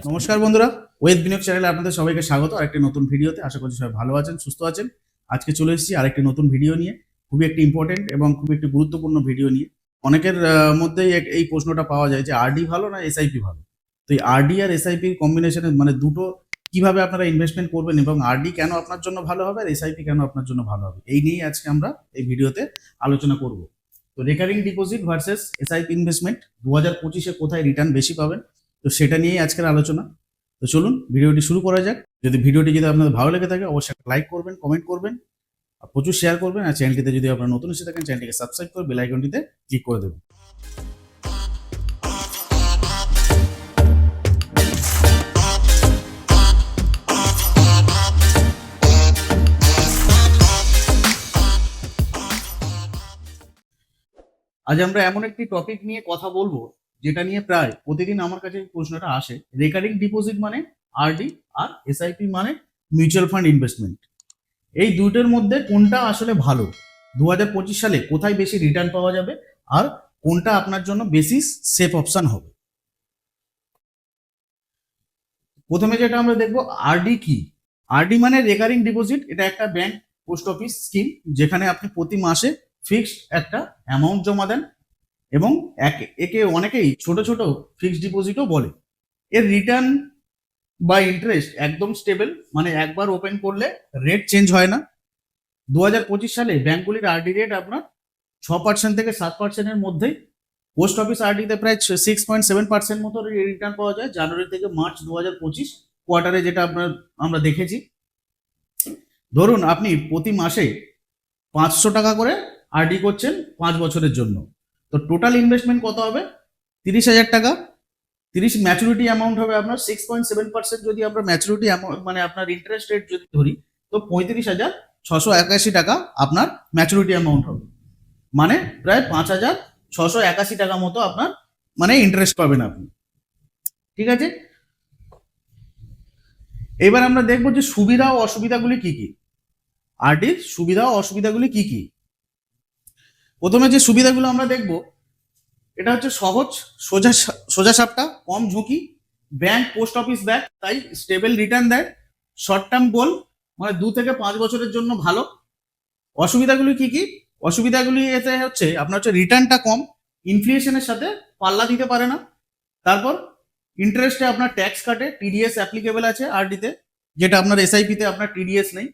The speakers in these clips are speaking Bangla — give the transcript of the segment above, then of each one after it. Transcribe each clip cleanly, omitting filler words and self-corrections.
নমস্কার বন্ধুরা, ওয়েদ বিনিয়োগ চ্যানেলে আপনাদের সবাইকে স্বাগত। আরেকটি নতুন ভিডিওতে। আশা করছি সবাই ভালো আছেন, সুস্থ আছেন। আজকে চলে এসেছি আরেকটি নতুন ভিডিও নিয়ে, খুবই একটি ইম্পর্টেন্ট এবং খুবই একটি গুরুত্বপূর্ণ ভিডিও নিয়ে। অনেকের মধ্যেই এই প্রশ্নটা পাওয়া যায় যে আরডি ভালো না এসআইপি ভালো। তো এই আরডি আর এসআইপির কম্বিনেশনে মানে দুটো কিভাবে আপনারা ইনভেস্টমেন্ট করবেন এবং আরডি কেন আপনার জন্য ভালো হবে আর এসআইপি কেন আপনার জন্য ভালো হবে, এই নিয়েই আজকে আমরা এই ভিডিওতে আলোচনা করব। তো recurring deposit versus SIP investment 2025-এ কোথায় রিটার্ন বেশি পাবেন, তো সেটা নিয়েই আজকের আলোচনা। তো চলুন ভিডিওটি শুরু করা যাক। ভিডিওটি যদি আপনাদের ভালো লেগে থাকে অবশ্যই লাইক করবেন, কমেন্ট করবেন, আর প্রচুর শেয়ার করবেন। আর চ্যানেলটিতে যদি আপনারা নতুন এসে থাকেন চ্যানেলটিকে সাবস্ক্রাইব করে বেল আইকনটিতে ক্লিক করে দেবেন। আজ আমরা এমন একটি টপিক নিয়ে কথা বলবো যেটা নিয়ে প্রায় প্রতিদিন আমার কাছে প্রশ্নটা আসে। রেকারিং ডিপোজিট মানে আরডি আর এসআইপি মানে মিউচুয়াল ফান্ড ইনভেস্টমেন্ট। এই দুটোর মধ্যে কোনটা আসলে ভালো, 2025 সালে কোথায় বেশি রিটার্ন পাওয়া যাবে আর কোনটা আপনার জন্য বেশি সেফ অপশন হবে। প্রথমে যেটা আমরা দেখবো, আরডি কি। আরডি মানে রেকারিং ডিপোজিট। এটা একটা ব্যাংক পোস্ট অফিস স্কিম যেখানে আপনি প্রতি মাসে ফিক্সড একটা অ্যামাউন্ট জমা দেন এবং একে অনেকেই ছোট ছোট ফিক্সড ডিপোজিটও বলে। এর রিটার্ন বা ইন্টারেস্ট একদম স্টেবল, মানে একবার ওপেন করলে রেট চেঞ্জ হয় না। 2025 সালে ব্যাংকগুলির আরডি রেট আপনার 6% থেকে 7%-এর মধ্যেই। পোস্ট অফিস আরডিতে প্রায় 6.7% মতো রিটার্ন পাওয়া যায় জানুয়ারি থেকে মার্চ 2025 কোয়ার্টারে, যেটা আমরা দেখেছি। ধরুন আপনি প্রতি মাসে 500 টাকা করে আরডি করছেন 5 বছরের জন্য, তো টোটাল ইনভেস্টমেন্ট কত হবে? 30,000 টাকা। 30 ম্যাচুরিটি অ্যামাউন্ট হবে আপনার 6.7%। যদি আমরা ম্যাচুরিটি অ্যামাউন্ট মানে আপনার ইন্টারেস্ট রেট যদি ধরি, তো 35,681 টাকা আপনার ম্যাচুরিটি অ্যামাউন্ট হবে, মানে প্রায় 5,681 টাকা মতো আপনার মানে ইন্টারেস্ট পাবেন আপনি। ঠিক আছে, এবার আমরা দেখবো যে সুবিধা ও অসুবিধাগুলি কি কি। আরডির সুবিধা ও অসুবিধাগুলি কি কি। প্রথমে যে সুবিধাগুলো আমরা দেখব, এটা হচ্ছে সহজ, সোজা সাপটা, কম ঝুঁকি, ব্যাংক পোস্ট অফিস ব্যাংক, তাই স্টেবল রিটার্ন দেয়, শর্ট টার্ম গোল মানে 2 থেকে 5 বছরের জন্য ভালো। অসুবিধাগুলি কি কি? অসুবিধাগুলি এতে হচ্ছে আপনার হচ্ছে রিটার্নটা কম, ইনফ্লেশনের সাথে পাল্লা দিতে পারে না। তারপর ইন্টারেস্টে আপনার ট্যাক্স কাটে, টিডিএস অ্যাপ্লিকেবল আছে আরডিতে, যেটা আপনার এসআইপিতে আপনার টিডিএস নেই।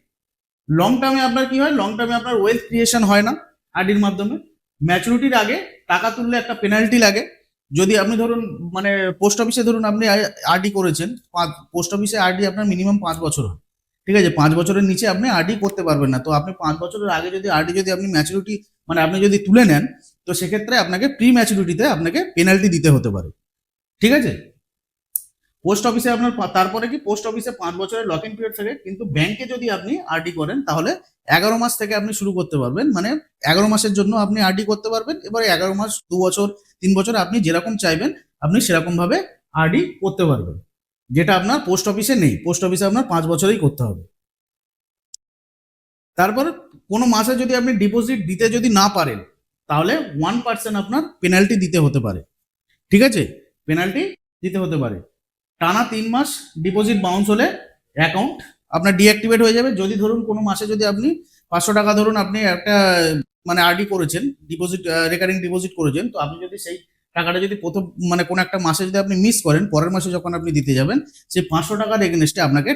লং টার্মে আপনার কি হয়? লং টার্মে আপনার ওয়েলথ ক্রিয়েশন হয় না আরডির মাধ্যমে। ম্যাচুরিটির আগে টাকা তুললে একটা পেনাল্টি লাগে। যদি আপনি ধরুন মানে পোস্ট অফিসে ধরুন আপনি আরডি করেছেন, পোস্ট অফিসে আরডি আপনার মিনিমাম 5 বছর হয়, ঠিক আছে? 5 বছরের নিচে আপনি আরডি করতে পারবেন না। তো আপনি 5 বছরের আগে যদি আরডি যদি আপনি ম্যাচুরিটি মানে আপনি যদি তুলে নেন, তো সেক্ষেত্রে আপনাকে প্রি ম্যাচুরিটিতে আপনাকে পেনাল্টি দিতে হতে পারে। ঠিক আছে, পোস্ট অফিসে আপনার তারপরে কি পোস্ট অফিসে 5 বছরের লক ইন পিরিয়ড থাকে, কিন্তু ব্যাংকে যদি আপনি আরডি করেন তাহলে 11 মাস থেকে আপনি শুরু করতে পারবেন, মানে 11 মাসের জন্য আপনি আরডি করতে পারবেন। এবারে 11 মাস, 2 বছর, 3 বছর আপনি যেরকম চাইবেন আপনি সেরকম ভাবে আরডি করতে পারবেন, যেটা আপনার পোস্ট অফিসে নেই। পোস্ট অফিসে আপনার 5 বছরেই করতে হবে। তারপর কোনো মাসে যদি আপনি ডিপোজিট দিতে যদি না পারেন, তাহলে 1% আপনার পেনাল্টি দিতে হতে পারে। ঠিক আছে, পেনাল্টি দিতে হতে পারে। টানা 3 মাস ডিপোজিট বাউন্স হলে অ্যাকাউন্ট আপনার ডিঅ্যাক্টিভেট হয়ে যাবে। যদি ধরুন কোনো মাসে যদি আপনি 500 টাকা ধরুন আপনি একটা মানে আরডি করেছেন, ডিপোজিট রেকারিং ডিপোজিট করেছেন, তো আপনি যদি সেই টাকাটা যদি প্রথম মানে কোনো একটা মাসে যদি আপনি মিস করেন, পরের মাসে যখন আপনি দিতে যাবেন সেই 500 টাকার এগেনস্টে আপনাকে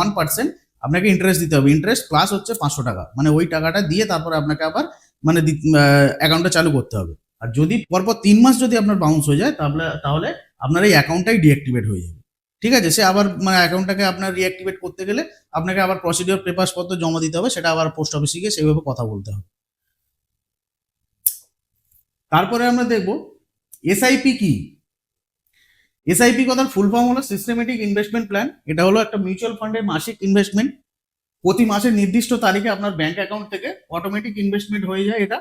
1% আপনাকে ইন্টারেস্ট দিতে হবে। ইন্টারেস্ট প্লাস হচ্ছে 500 টাকা, মানে ওই টাকাটা দিয়ে তারপরে আপনাকে আবার মানে অ্যাকাউন্টটা চালু করতে হবে। আর যদি পরপর 3 মাস যদি আপনার বাউন্স হয়ে যায় তাহলে আপনার এই অ্যাকাউন্টটাই ডিঅ্যাক্টিভেট হয়ে যাবে। ঠিক আছে, সে আবার মানে অ্যাকাউন্টটাকে আপনার রিঅ্যাক্টিভেট করতে গেলে আপনাকে আবার প্রসিডিওর পেপারস পত্র জমা দিতে হবে, সেটা আবার পোস্ট অফিসে গিয়ে সেইভাবে কথা বলতে হবে। তারপরে আমরা দেখব এসআইপি কি। এসআইপি কথার ফুল ফর্ম হলো সিস্টেমেটিক ইনভেস্টমেন্ট প্ল্যান। এটা হলো একটা মিউচুয়াল ফান্ডের মাসিক ইনভেস্টমেন্ট। প্রতি মাসের নির্দিষ্ট তারিখে আপনার ব্যাংক অ্যাকাউন্ট থেকে অটোমেটিক ইনভেস্টমেন্ট হয়ে যায়। এটা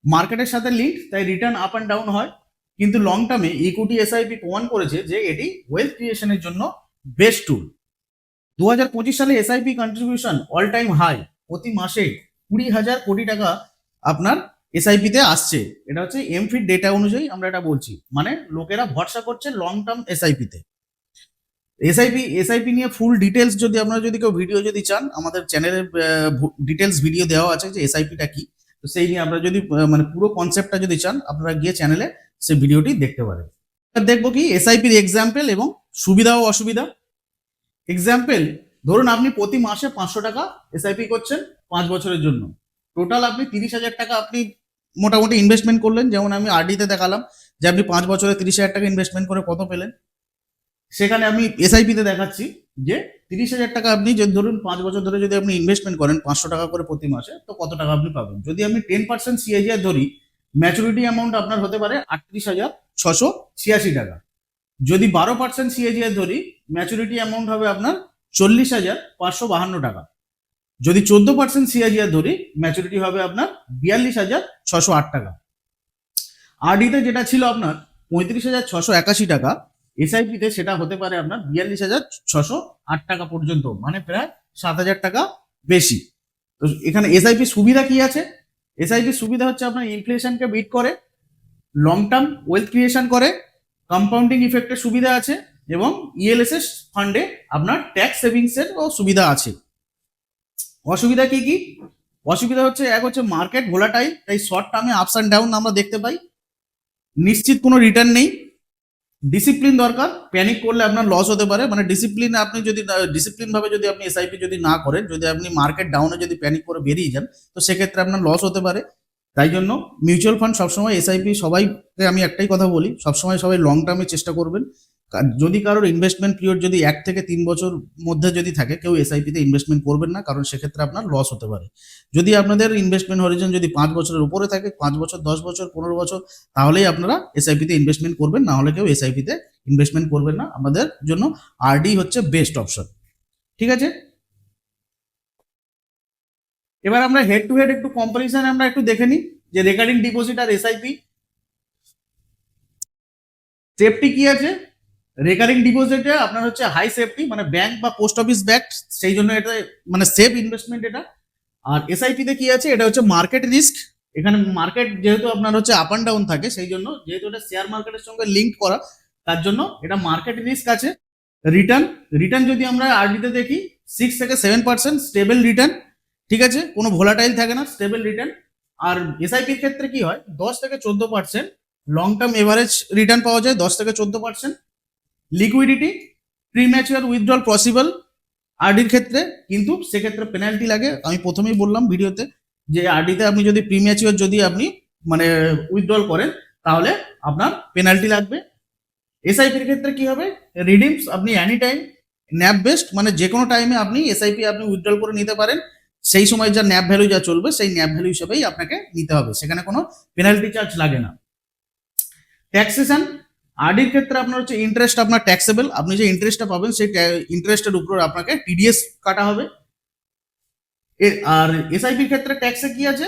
মার্কেটের সাথে লিঙ্ক, তাই রিটার্ন আপ অ্যান্ড ডাউন হয়। কিন্তু লং টার্মে ইকুইটি এসআইপি প্রমাণ করেছে যে এটি ওয়েলথ ক্রিয়েশনের জন্য বেস্ট টুল। 2025 সালে SIP contribution all time high, প্রতি মাসে 20,000 কোটি টাকা আপনার এসআইপিতে আসছে। এটা হচ্ছে এমফিট ডেটা অনুযায়ী আমরা এটা বলছি, মানে লোকেরা ভরসা করছে লং টার্ম এসআইপিতে। এসআইপি নিয়ে ফুল ডিটেলস যদি আপনারা যদি কেউ ভিডিও যদি চান, আমাদের চ্যানেলে ডিটেলস ভিডিও দেওয়া আছে যে এসআইপিটা কি। তো সেই নিয়ে আপনারা যদি মানে পুরো কনসেপ্টটা যদি চান, আপনারা গিয়ে চ্যানেলে সেই ভিডিওটি দেখতে পারেন। দেখবো কি এসআইপির এক্সাম্পল এবং সুবিধা ও অসুবিধা। এক্সাম্পল, ধরুন আপনি প্রতি মাসে 500 টাকা এসআইপি করছেন 5 বছরের জন্য। টোটাল আপনি 30,000 টাকা আপনি মোটামুটি ইনভেস্টমেন্ট করলেন। যেমন আমি আরডিতে দেখালাম যে আপনি 5 বছরে 30,000 টাকা ইনভেস্টমেন্ট করে কত পেলেন। সেখানে আমি এসআইপিতে দেখাচ্ছি যে 30,000 টাকা আপনি যদি ধরুন 5 বছর ধরে যদি আপনি ইনভেস্টমেন্ট করেন 500 টাকা করে প্রতি মাসে, তো কত টাকা আপনি পাবেন। যদি আমি 10% সিএজিআর ধরি, ম্যাচুরিটি অ্যামাউন্ট আপনার হতে পারে 38,686 টাকা। যদি 12% সিএজিআর ধরি, ম্যাচুরিটি অ্যামাউন্ট হবে আপনার 40,552 টাকা। যদি 14% সিএজিআর ধরি, ম্যাচুরিটি হবে আপনার 42,608 টাকা। আরডিতে যেটা ছিল আপনার 35,681 টাকা, এসআইপিতে সেটা হতে পারে আপনার 42,608 টাকা পর্যন্ত, মানে প্রায় 7,000 টাকা বেশি। তো এখানে এসআইপি সুবিধা কি আছে? এসআইপি সুবিধা হচ্ছে আপনার ইনফ্লেশনকে বিট করে, লং টার্ম ওয়েলথ ক্রিয়েশন করে, কম্পাউন্ডিং ইফেক্টের সুবিধা আছে, এবং ইএলএসএস ফান্ডে আপনার ট্যাক্স সেভিংসের ও সুবিধা আছে। অসুবিধা কি কি? অসুবিধা হচ্ছে, এক হচ্ছে মার্কেট ভোলাটাইল, তাই শর্ট টার্মে আপস অ্যান্ড ডাউন আমরা দেখতে পাই। নিশ্চিত কোনো রিটার্ন নেই। ডিসিপ্লিন দরকার, প্যানিক করলে আপনার লস হতে পারে। মানে ডিসিপ্লিন, আপনি যদি ডিসিপ্লিন ভাবে যদি আপনি এসআইপি যদি না করেন, যদি আপনি মার্কেট ডাউনে যদি প্যানিক করে বেরিয়ে যান, তো সেক্ষেত্রে আপনার লস হতে পারে। তাই জন্য মিউচুয়াল ফান্ড সবসময়, এসআইপি সবাইকে আমি একটাই কথা বলি, সবসময় সবাই লং টার্মে চেষ্টা করবেন। যদি কারোর ইনভেস্টমেন্ট পিরিয়ড যদি 1 থেকে 3 বছর মধ্যে যদি থাকে, কেউ এসআইপিতে ইনভেস্টমেন্ট করবেন না, কারণ সেক্ষেত্রে আপনার লস হতে পারে। যদি আপনাদের ইনভেস্টমেন্ট হরিজন যদি 5 বছরের উপরে থাকে, 5 বছর, 10 বছর, 15 বছর, তাহলেই আপনারা এসআইপিতে ইনভেস্টমেন্ট করবেন, না হলে কেউ এসআইপিতে ইনভেস্টমেন্ট করবেন না। আমাদের জন্য আরডি হচ্ছে বেস্ট অপশন। ঠিক আছে, এবার আমরা হেড টু হেড একটু কম্পারিজন আমরা একটু দেখে নিই যে রেকারিং ডিপোজিট আর এসআইপি সেফটি কি আছে। রেকারিং ডিপোজিটে আপনার হচ্ছে হাই সেফটি, মানে ব্যাংক বা পোস্ট অফিস ব্যাকড, সেই জন্য এটা মানে সেফ ইনভেস্টমেন্ট এটা। আর এসআইপিতে কি আছে, এটা হচ্ছে মার্কেট রিস্ক। এখানে মার্কেট যেহেতু আপনার হচ্ছে আপ অ্যান্ড ডাউন থাকে, সেই জন্য যেহেতু এটা শেয়ার মার্কেটের সঙ্গে লিঙ্ক করা, তার জন্য এটা মার্কেট রিস্ক আছে। রিটার্ন, রিটার্ন যদি আমরা আরডিতে দেখি 6 থেকে 7% স্টেবল রিটার্ন। ঠিক আছে, কোনো ভোলাটাইল থাকে না, স্টেবল রিটার্ন। আর এসআইপির ক্ষেত্রে কি হয়, 10 থেকে 14% লং টার্ম এভারেজ রিটার্ন পাওয়া যায়, 10 থেকে 14%। লিকুইডিটি, প্রিম্যাচুয়ার উইথড্রল পসিবল আরডির ক্ষেত্রে, কিন্তু সেক্ষেত্রে পেনাল্টি লাগে। আমি প্রথমেই বললাম ভিডিওতে যে আরডিতে আপনি যদি প্রিম্যাচুয়ার যদি আপনি মানে উইথড্রল করেন, তাহলে আপনার পেনাল্টি লাগবে। এসআইপির ক্ষেত্রে কি হবে, রিডিমস আপনি এনি টাইম, ন্যাপ বেস্ট, মানে যে কোনো টাইমে আপনি এসআইপি আপনি উইথড্রল করে নিতে পারেন। সেই সময় যা ন্যাপ ভ্যালু যা চলবে, সেই ন্যাপ ভ্যালু হিসেবেই আপনাকে নিতে হবে, সেখানে কোনো পেনাল্টি চার্জ লাগে না। ট্যাক্সেশন, আরডির ক্ষেত্রে আপনার হচ্ছে ইন্টারেস্ট আপনার ট্যাক্সেবল, আপনি যে ইন্টারেস্টটা পাবেন সেই ইন্টারেস্টের উপর আপনাকে টিডিএস কাটা হবে। আর এসআইপির ক্ষেত্রে ট্যাক্সে কি আছে,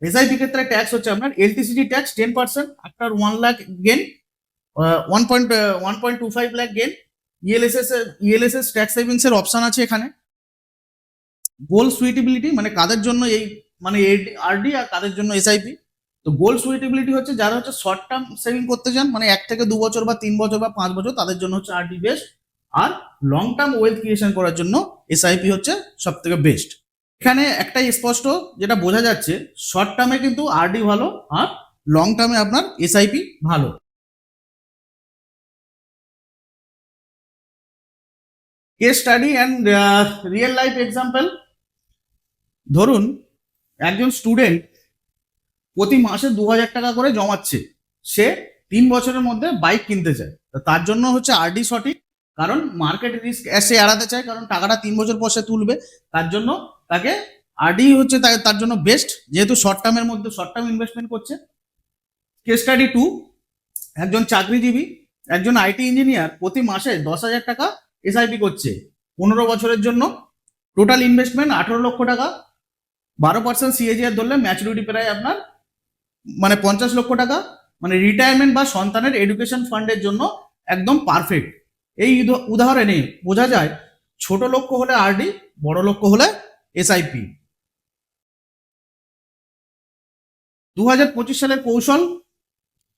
এসআইপি ক্ষেত্রে ট্যাক্স হচ্ছে আপনার LTCG tax 10% after 1 lakh gain, 1.25 lakh gain. ELSS tax savings এর অপশন আছে এখানে। গোল সুইটেবিলিটি, মানে কাদের জন্য এই মানে আরডি আর কাদের জন্য এসআইপি। তো গোল সুইটেবিলিটি হচ্ছে যারা হচ্ছে শর্ট টার্ম সেভিং করতে চান, মানে 1 থেকে 2 বছর বা 3 বছর বা 5 বছর, তাদের জন্য হচ্ছে আরডি বেস্ট। আর লং টার্ম ওয়েলথ ক্রিয়েশন করার জন্য এসআইপি হচ্ছে সব থেকে বেস্ট। এখানে একটাই স্পষ্ট যেটা বোঝা যাচ্ছে, শর্ট টার্মে কিন্তু আরডি ভালো, আর লং টার্মে আপনার এসআইপি ভালো। Case study and real life example. ধরুন একজন স্টুডেন্ট প্রতি মাসে 2,000 টাকা করে জমাচ্ছে, সে 3 বছরের মধ্যে বাইক কিনতে চায়। তার জন্য হচ্ছে আরডি সঠিক, কারণ মার্কেট রিস্ক সে এড়াতে চায়, কারণ টাকাটা 3 বছর পর সে তুলবে। তার জন্য তাকে আরডি হচ্ছে তার জন্য বেস্ট, যেহেতু শর্ট টার্মের মধ্যে শর্ট টার্ম ইনভেস্টমেন্ট করছে। কেস স্টাডি 2, একজন চাকরিজীবী, একজন আইটি ইঞ্জিনিয়ার প্রতি মাসে 10,000 টাকা এসআইপি করছে 15 বছরের জন্য। টোটাল ইনভেস্টমেন্ট 18 লক্ষ টাকা। 12% সিএজিআর ধরলে ম্যাচুরিটি প্রায় আপনার মানে 50 লক্ষ টাকা, মানে রিটায়ারমেন্ট বা সন্তানের এডুকেশন ফান্ডের জন্য একদম পারফেক্ট। এই উদাহরণে বোঝা যায় ছোট লক্ষ্য হলে আরডি, বড় লক্ষ্য হলে এসআইপি। 2025 সালের কৌশল,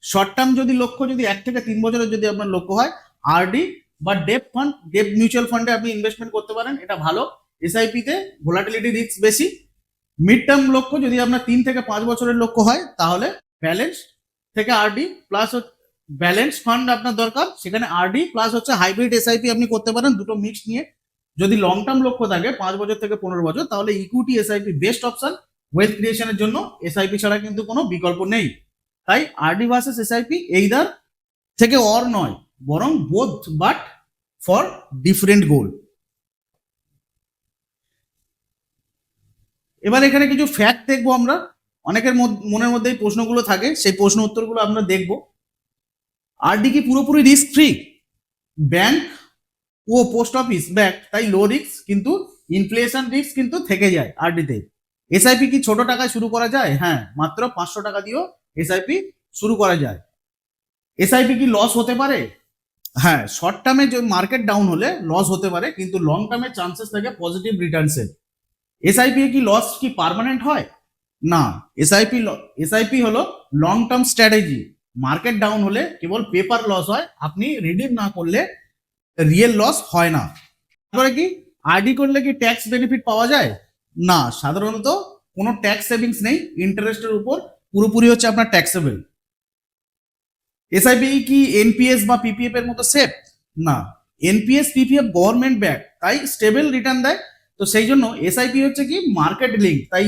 শর্ট টার্ম যদি লক্ষ্য, যদি 1 থেকে 3 বছরের যদি আপনার লক্ষ্য হয়, আরডি বা ডেপ ফান্ড, ডেপ মিউচুয়াল ফান্ডে আপনি ইনভেস্টমেন্ট করতে পারেন, এটা ভালো। এসআইপি তে ভোলাটিলিটি রিস্ক বেশি। মিড টার্ম লক্ষ্য যদি আপনার 3 থেকে 5 বছরের লক্ষ্য হয়, তাহলে ব্যালেন্স থেকে আরডি প্লাস ব্যালেন্স ফান্ড আপনার দরকার, সেখানে আরডি প্লাস হচ্ছে হাইব্রিড এসআইপি আপনি করতে পারেন, দুটো মিক্স নিয়ে। যদি লং টার্ম লক্ষ্য থাকে 5 বছর থেকে 15 বছর, তাহলে equity SIP best option wealth ক্রিয়েশনের জন্য। এসআইপি ছাড়া কিন্তু কোনো বিকল্প নেই। তাই আরডি ভার্সেস এসআইপি এইদার থেকে অর নয়, বরং both but for different goal. এবার এখানে কিছু ফ্যাক্ট দেখবো আমরা। অনেকের মনের মধ্যে এই প্রশ্নগুলো থাকে, সেই প্রশ্ন উত্তরগুলো আমরা দেখব। আরডি কি পুরোপুরি রিস্ক ফ্রি? ব্যাংক ও পোস্ট অফিস ব্যাংক, তাই লো রিস্ক, কিন্তু ইনফ্লেশন রিস্ক কিন্তু থেকে যায় আরডিতে। এসআইপি কি ছোট টাকায় শুরু করা যায়? হ্যাঁ, মাত্র 500 টাকা দিয়েও এসআইপি শুরু করা যায়। এসআইপি কি লস হতে পারে? হ্যাঁ, শর্ট টার্মে যে মার্কেট ডাউন হলে লস হতে পারে, কিন্তু লং টার্মে চান্সেস থাকে পজিটিভ রিটার্নসের। এসআইপি কি লস কি পার্মানেন্ট হয়? না, এসআইপি হলো long term strategy. Market down হলে কেবল পেপার লস হয়, আপনি রিডিম না করলে রিয়েল লস হয় না। তারপরে কি আরডি করলে কি ট্যাক্স বেনিফিট পাওয়া যায়? না, সাধারণত কোনো ট্যাক্স সেভিংস নেই, ইন্টারেস্টের উপর পুরোপুরি হচ্ছে আপনার ট্যাক্সেবল। এসআইপি কি এনপিএস বা পিপিএফ এর মতো সেফ? না, এনপিএস পিপিএফ গভর্নমেন্ট ব্যাক, তাই স্টেবল রিটার্ন দেয়। তো সেই জন্য এসআইপি হচ্ছে কি মার্কেট লিঙ্ক, তাই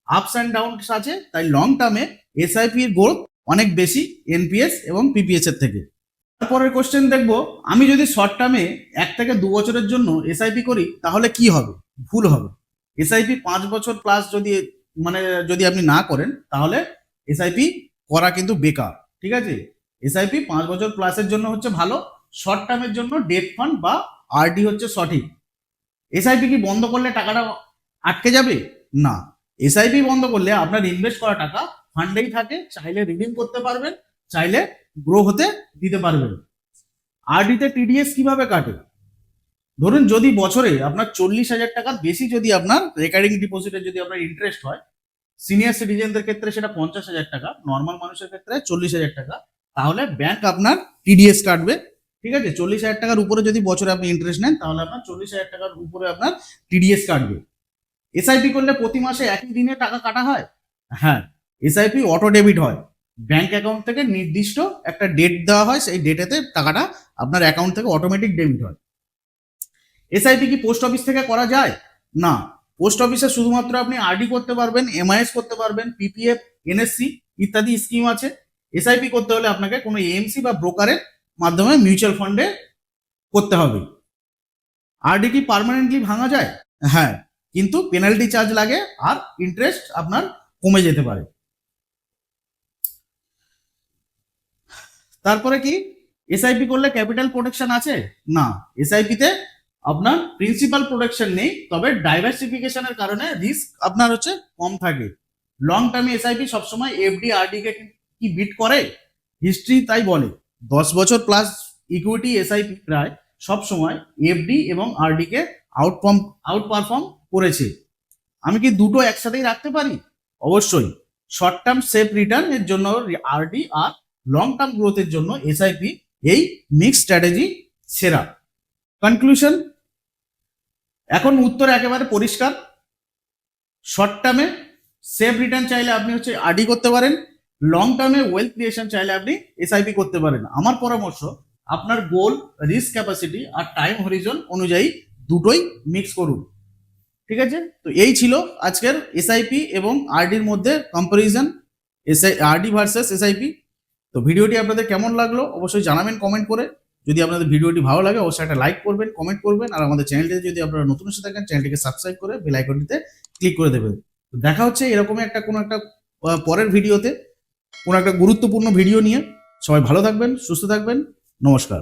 আপস অ্যান্ড ডাউনস আছে, তাই লং টার্মে এসআইপি এর গ্রোথ অনেক বেশি এনপিএস এবং পিপিএস এর থেকে। তারপরের কোশ্চেন দেখবো, আমি যদি শর্ট টার্মে 1 থেকে 2 বছরের জন্য এসআইপি করি, তাহলে কি হবে? ভুল হবে। এসআইপি 5 বছর প্লাস যদি আপনি না করেন, তাহলে এসআইপি করা কিন্তু বেকার। ঠিক আছে, এসআইপি 5 বছর প্লাসের জন্য হচ্ছে ভালো, শর্ট টার্মের জন্য ডেট ফান্ড বা আরডি হচ্ছে সঠিক। এসআইপি কি বন্ধ করলে টাকাটা আটকে যাবে? না, এসআইপি বন্ধ করলে আপনার ইনভেস্ট করা টাকা ফান্ডেই থাকে, চাইলে রিডিম করতে পারবেন, চাইলে গ্রো হতে দিতে পারবেন। আরডিতে টিডিএস কিভাবে কাটে? ধরুন যদি বছরে আপনার 40,000 টাকার বেশি যদি আপনার রেকারিং ডিপোজিটে যদি আপনার ইন্টারেস্ট হয়, সিনিয়র সিটিজেনদের ক্ষেত্রে সেটা 50,000 টাকা, নর্মাল মানুষের ক্ষেত্রে 40,000 টাকা, তাহলে ব্যাংক আপনার টিডিএস কাটবে। ঠিক আছে, 40,000 টাকার উপরে যদি বছরে আপনি ইন্টারেস্ট নেন, তাহলে আপনার 40,000 টাকার উপরে আপনার টিডিএস কাটবে। এসআইপি করলে প্রতি মাসে একই দিনে টাকা কাটা হয়? হ্যাঁ, এসআইপি অটো ডেবিট হয়, ব্যাংক অ্যাকাউন্ট থেকে নির্দিষ্ট একটা ডেট দেওয়া হয়, সেই ডেটেতে টাকাটা আপনার অ্যাকাউন্ট থেকে অটোমেটিক ডেবিট হয়। এসআইপি কি পোস্ট অফিস থেকে করা যায়? না, পোস্ট অফিসে শুধুমাত্র আপনি আরডি করতে পারবেন, এমআইএস করতে পারবেন, পিপিএফ, এনএসসি ইত্যাদি স্কিম আছে। এসআইপি করতে হলে আপনাকে কোনো এএমসি বা ব্রোকারের মাধ্যমে মিউচুয়াল ফান্ডে করতে হবে। আরডি কি পার্মানেন্টলি ভাঙা যায়? হ্যাঁ, কিন্তু পেনাল্টি চার্জ লাগে আর ইন্টারেস্ট আপনার কমে যেতে পারে। তারপরে কি এসআইপি করলে ক্যাপিটাল প্রোটেকশন আছে? না, এসআইপিতে আপনার প্রিন্সিপাল প্রোটেকশন নেই, তবে ডাইভার্সিফিকেশনের কারণে রিস্ক আপনার হচ্ছে কম থাকে। লং টার্মে এসআইপি সবসময় এফডি আরডি কে কি বিট করে? হিস্ট্রি তাই বলে। 10 বছর প্লাস ইকুইটি এসআইপি প্রায় সবসময় এফডি এবং আরডি কে আউট পারফর্ম করেছে। আমি কি দুটো একসাথেই রাখতে পারি? অবশ্যই। শর্ট টার্ম সেফ রিটার্ন এর জন্য আরডি আর লং টার্ম গ্রোথের জন্য এসআইপি, এই মিক্স স্ট্র্যাটেজি সেরা। কনক্লুশন, এখন উত্তর একেবারে পরিষ্কার। শর্ট টার্মে সেফ রিটার্ন চাইলে আপনি হচ্ছে আরডি করতে পারেন, লং টার্মে ওয়েলথ ক্রিয়েশন চাইলে আপনি এসআইপি করতে পারেন। আমার পরামর্শ, আপনার গোল, রিস্ক ক্যাপাসিটি আর টাইম হরিজন অনুযায়ী দুটোই মিক্স করুন। ঠিক আছে, তো এই ছিল আজকের এসআইপি এবং আরডির মধ্যে কম্পারিজন, আরডি ভার্সেস এসআইপি। তো ভিডিওটি আপনাদের কেমন লাগলো অবশ্যই জানাবেন কমেন্ট করে। যদি আপনাদের ভিডিওটি ভালো লাগে অবশ্যই একটা লাইক করবেন, কমেন্ট করবেন, আর আমাদের চ্যানেলটিতে যদি আপনারা নতুন এসে থাকেন চ্যানেলটিকে সাবস্ক্রাইব করে বেল আইকনটিতে ক্লিক করে দেবেন। তো দেখা হচ্ছে এরকমই কোনো একটা পরের ভিডিওতে, কোনো একটা গুরুত্বপূর্ণ ভিডিও নিয়ে। সবাই ভালো থাকবেন, সুস্থ থাকবেন, নমস্কার।